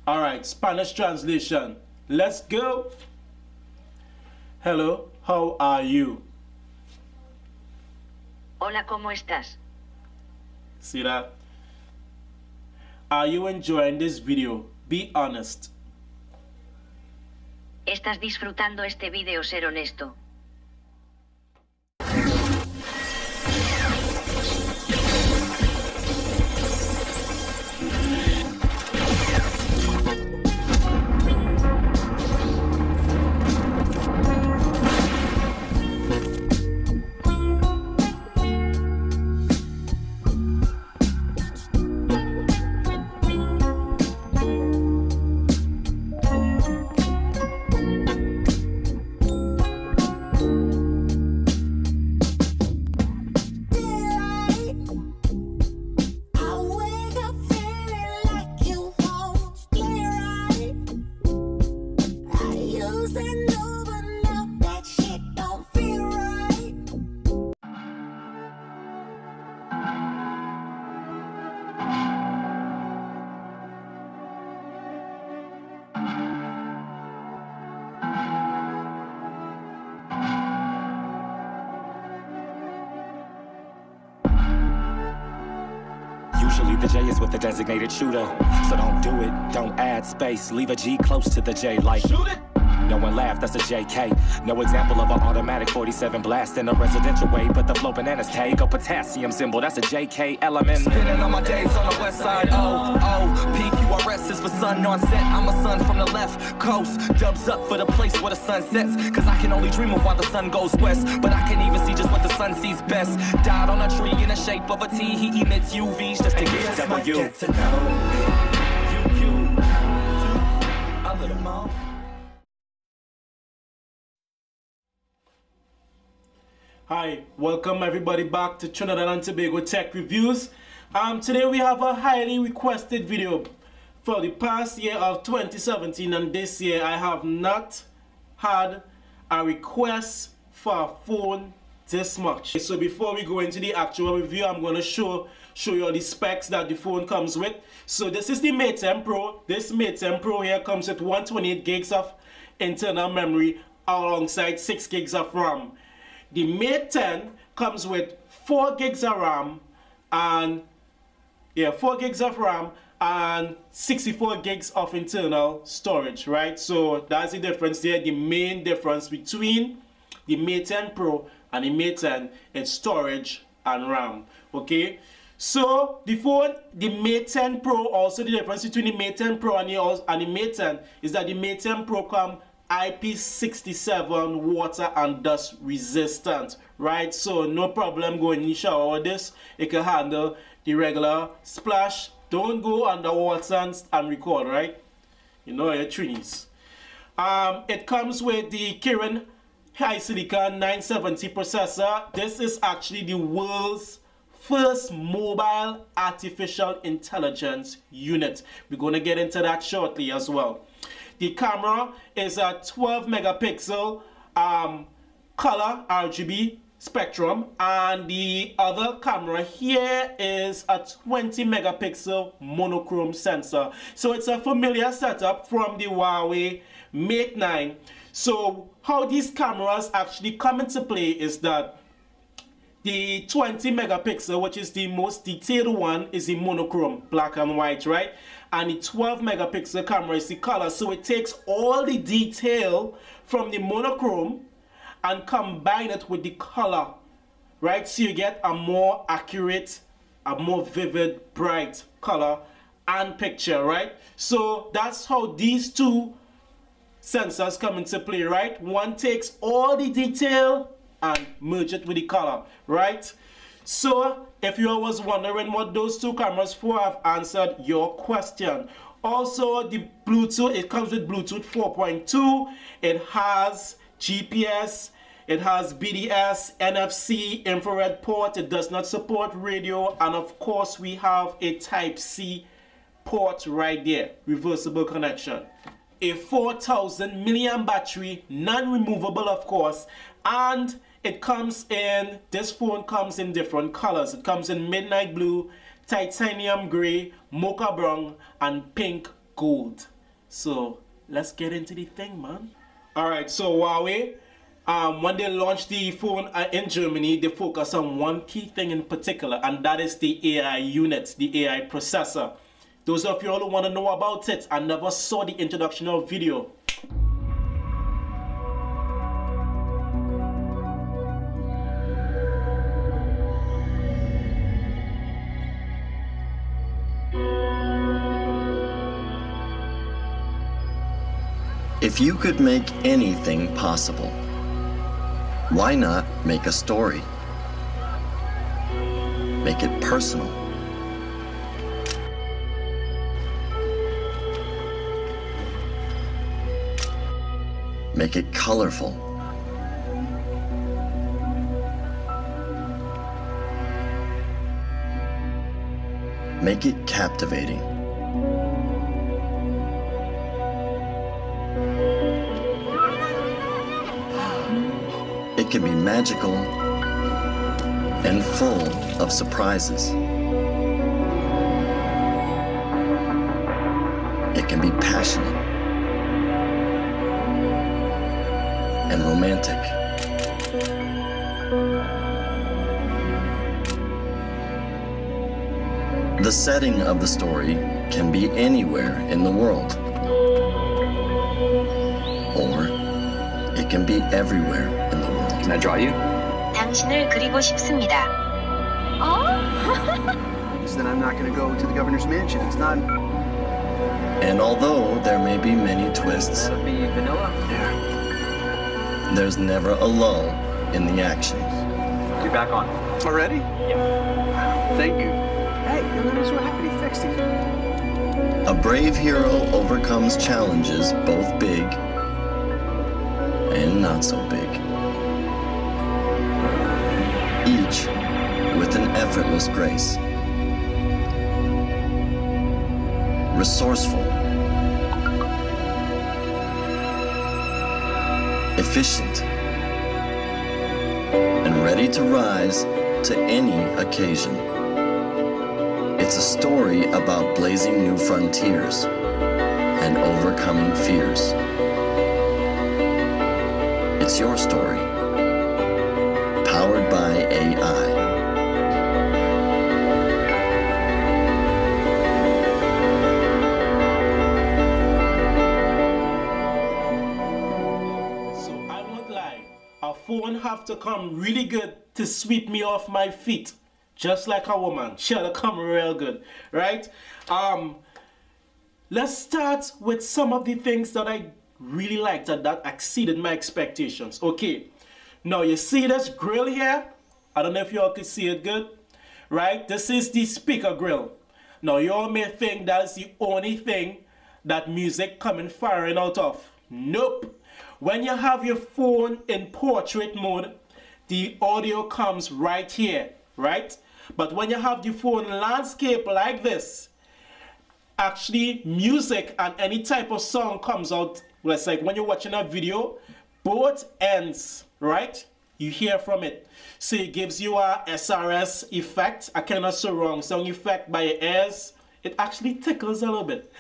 Alright, Spanish translation. Let's go. Hello, how are you? Hola, ¿cómo estás? See that? Are you enjoying this video? Be honest. ¿Estás disfrutando este vídeo? Ser honesto. Usually the J is with the designated shooter, so don't do it, don't add space, leave a G close to the J like shoot it. No one laughed, that's a JK. No example of an automatic 47 blast in a residential way, but the flow bananas take a potassium symbol, that's a JK element. Spinning on my days on the west side, PQRS is for sun on set, I'm a son from the left coast. Dubs up for the place where the sun sets, cause I can only dream of why the sun goes west, but I can even see just what the sun sees best. Died on a tree in the shape of a T, he emits UVs just to get W. Get to know me. You, a little more. Hi, welcome everybody back to Trinidad and Tobago Tech Reviews. Today we have a highly requested video. For the past year of 2017 and this year, I have not had a request for a phone this much. So before we go into the actual review, I'm going to show you all the specs that the phone comes with. So this is the Mate 10 Pro. This Mate 10 Pro here comes with 128 gigs of internal memory alongside 6 gigs of RAM. The Mate 10 comes with 4 gigs of RAM and 4 gigs of RAM and 64 gigs of internal storage, right? So that's the difference there. The main difference between the Mate 10 Pro and the Mate 10 is storage and RAM. Okay, so the phone, the Mate 10 Pro, also the difference between the Mate 10 Pro and the Mate 10 is that the Mate 10 Pro come IP67 water and dust resistant, right? So no problem going in the shower with this. It can handle the regular splash. Don't go underwater and record, right? You know your trees. It comes with the Kirin high silicon 970 processor. This is actually the world's first mobile artificial intelligence unit. We're going to get into that shortly as well. The camera is a 12 megapixel color RGB spectrum, and the other camera here is a 20 megapixel monochrome sensor. So it's a familiar setup from the Huawei Mate 9. So how these cameras actually come into play is that the 20 megapixel, which is the most detailed one, is the monochrome, black and white, right? And the 12 megapixel camera is the color. So it takes all the detail from the monochrome and combine it with the color, right? So you get a more accurate, a more vivid, bright color and picture, right? So that's how these two sensors come into play, right? One takes all the detail and merge it with the color, right? So if you was wondering what those two cameras for, I've answered your question. Also, the Bluetooth, it comes with Bluetooth 4.2. It has GPS, it has BDS, NFC, infrared port. It does not support radio, and of course we have a Type-C port right there, reversible connection. A 4,000 milliamp battery, non-removable of course, and it comes in, this phone comes in different colors. It comes in midnight blue, titanium gray, mocha brown, and pink gold. So let's get into the thing, man. Alright, so Huawei, when they launched the phone in Germany, they focus on one key thing in particular, and that is the AI unit, the AI processor. Those of you all who want to know about it and never saw the introductional video, if you could make anything possible, why not make a story? Make it personal. Make it colorful. Make it captivating. It can be magical and full of surprises. It can be passionate and romantic. The setting of the story can be anywhere in the world, or it can be everywhere in the world. Can I draw you? 당신을 그리고 싶습니다. So then I'm not going to go to the governor's mansion. It's not. And although there may be many twists, That'll be vanilla. yeah, there's never a lull in the action. You're back on. Already? Yeah. Thank you. Hey, that is what happened. He fixed it. A brave hero overcomes challenges both big and not so big, each with an effortless grace. Resourceful, efficient, and ready to rise to any occasion. It's a story about blazing new frontiers and overcoming fears. It's your story, powered by AI. A phone have to come really good to sweep me off my feet, just like a woman. She had to come real good, right? Let's start with some of the things that I really liked and that exceeded my expectations. Okay, now you see this grill here? I don't know if you all can see it good, right? This is the speaker grill. Now you all may think that's the only thing that music coming firing out of. Nope. When you have your phone in portrait mode, the audio comes right here, right? But when you have the phone landscape like this, actually music and any type of song comes out. Well, it's like when you're watching a video, both ends, right? You hear from it. So it gives you a SRS effect, a kind of surround sound effect by your ears. It actually tickles a little bit,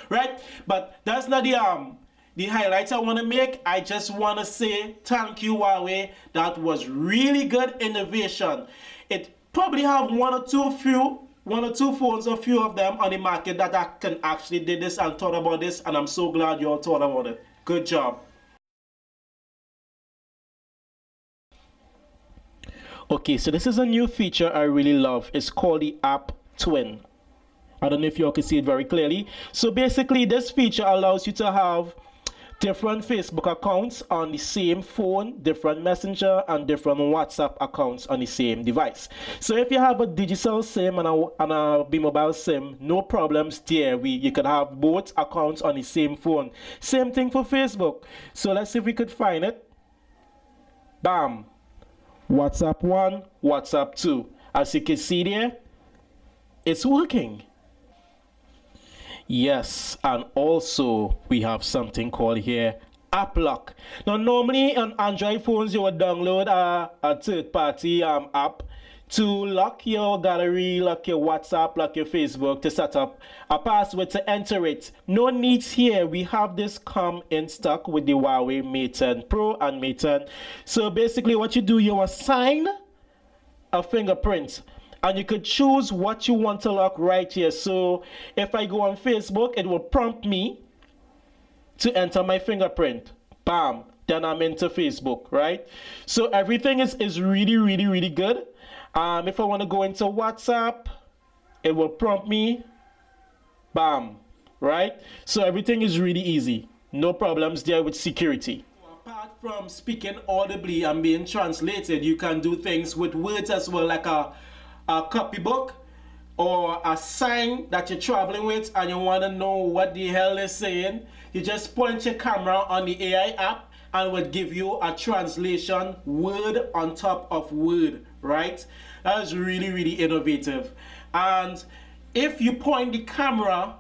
right? But that's not the highlights I want to make. I just want to say thank you, Huawei. That was really good innovation. It probably have one or two phones, a few of them on the market that I can actually did this and thought about this, and I'm so glad you all thought about it. Good job. Okay, so this is a new feature I really love. It's called the App Twin. I don't know if you all can see it very clearly. So basically, this feature allows you to have different Facebook accounts on the same phone, different Messenger, and different WhatsApp accounts on the same device. So if you have a digital SIM and a B-Mobile SIM, no problems there. You can have both accounts on the same phone. Same thing for Facebook. So let's see if we could find it. Bam. WhatsApp 1, WhatsApp 2. As you can see there, it's working. Yes, and also we have something called here App Lock. Now normally on Android phones you would download a third-party app to lock your gallery, lock your WhatsApp, lock your Facebook, to set up a password to enter it. No needs here. We have this come in stock with the Huawei Mate 10 Pro and Mate 10. So basically what you do, you assign a fingerprint and you could choose what you want to lock right here. So if I go on Facebook, it will prompt me to enter my fingerprint. Bam, then I'm into Facebook, right? So everything is really good. If I want to go into WhatsApp, it will prompt me. Bam, right? So everything is really easy. No problems there with security. Apart from speaking audibly and being translated, you can do things with words as well, like a copybook or a sign that you're traveling with and you want to know what the hell they're saying. You just point your camera on the AI app and it will give you a translation word on top of word, right? That is really innovative. And if you point the camera,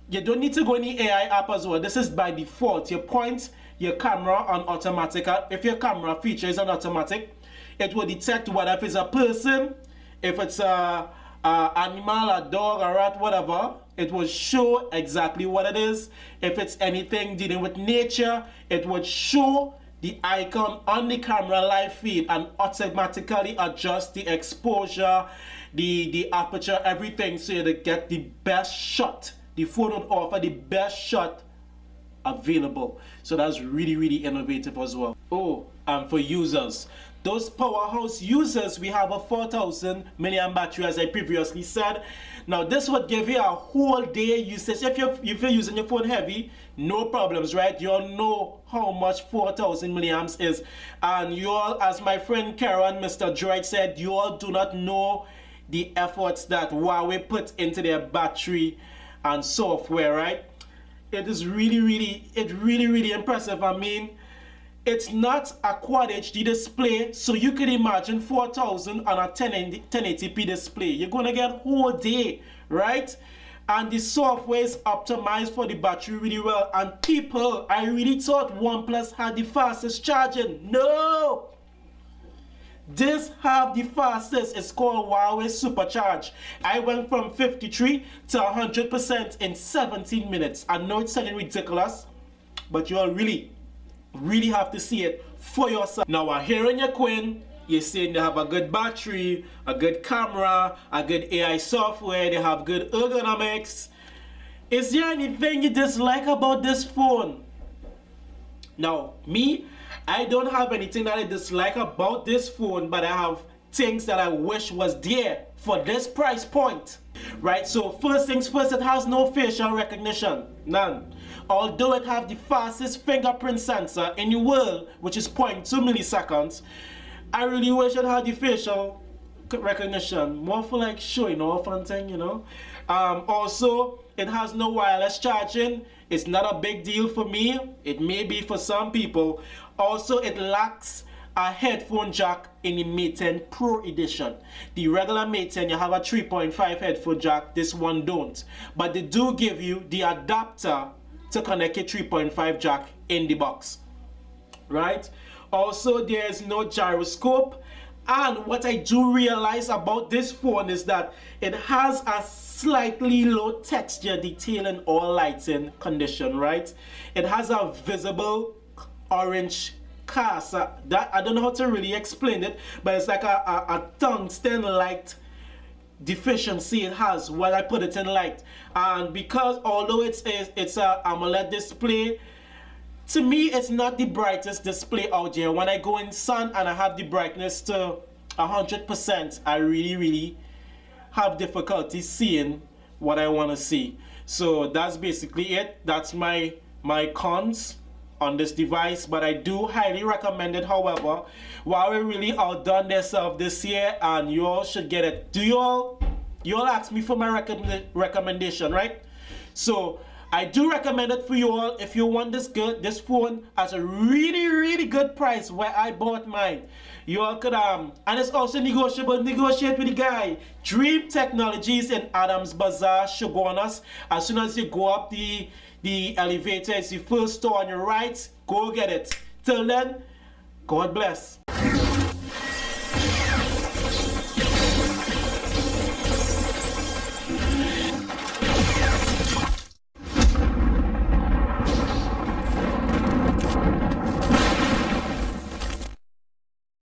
you don't need to go in the AI app as well. This is by default. You point your camera on automatic. If your camera feature is on automatic, it will detect whether if it's a person, if it's a animal, a dog, a rat, whatever. It will show exactly what it is. If it's anything dealing with nature, it would show the icon on the camera live feed and automatically adjust the exposure, the aperture, everything, so you get the best shot. The phone would offer the best shot available. So that's really innovative as well. Oh, and for users, those powerhouse users, we have a 4,000 milliamp battery, as I previously said. Now this would give you a whole day usage. If you're using your phone heavy, no problems, right? You all know how much 4,000 milliamps is. And you all, as my friend Karen, Mr. Droid said, you all do not know the efforts that Huawei put into their battery and software, right? It is really impressive. I mean, it's not a Quad HD display, so you could imagine 4,000 on a 1080p display. You're gonna get whole day, right? And the software is optimized for the battery really well. And people, I really thought OnePlus had the fastest charging. No! This have the fastest. It's called Huawei Supercharge. I went from 53 to 100% in 17 minutes. I know it's sounding ridiculous, but you all really have to see it for yourself. Now, here in your Queen, you're saying they have a good battery, a good camera, a good AI software, they have good ergonomics. Is there anything you dislike about this phone? Now, me, I don't have anything that I dislike about this phone, but I have things that I wish was there for this price point, right? So first things first, it has no facial recognition, none. Although it has the fastest fingerprint sensor in the world, which is 0.2 milliseconds, I really wish it had the facial recognition, more for like showing off and thing, you know. Also, it has no wireless charging. It's not a big deal for me. It may be for some people. Also, it lacks a headphone jack in the Mate 10 Pro edition. The regular Mate 10, you have a 3.5 headphone jack. This one don't. But they do give you the adapter to connect a 3.5 jack in the box, right? Also, there is no gyroscope. And what I do realize about this phone is that it has a slightly low texture detailing or lighting condition, right? It has a visible orange cast. That I don't know how to really explain it, but it's like a tungsten light deficiency it has when I put it in light. And because although it's a AMOLED display, to me it's not the brightest display out there. When I go in sun and I have the brightness to 100%, I really have difficulty seeing what I want to see. So that's basically it. That's my cons on this device, but I do highly recommend it. However, Huawei really outdone themselves this year, and you all should get it. You all asked me for my recommendation, right? So I do recommend it for you all. If you want this phone at a really good price where I bought mine, you all could and it's also negotiable. Negotiate with the guy. Dream Technologies in Adams Bazaar, Shogunas. As soon as you go up the elevator, it's the first store on your right. Go get it. Till then, God bless.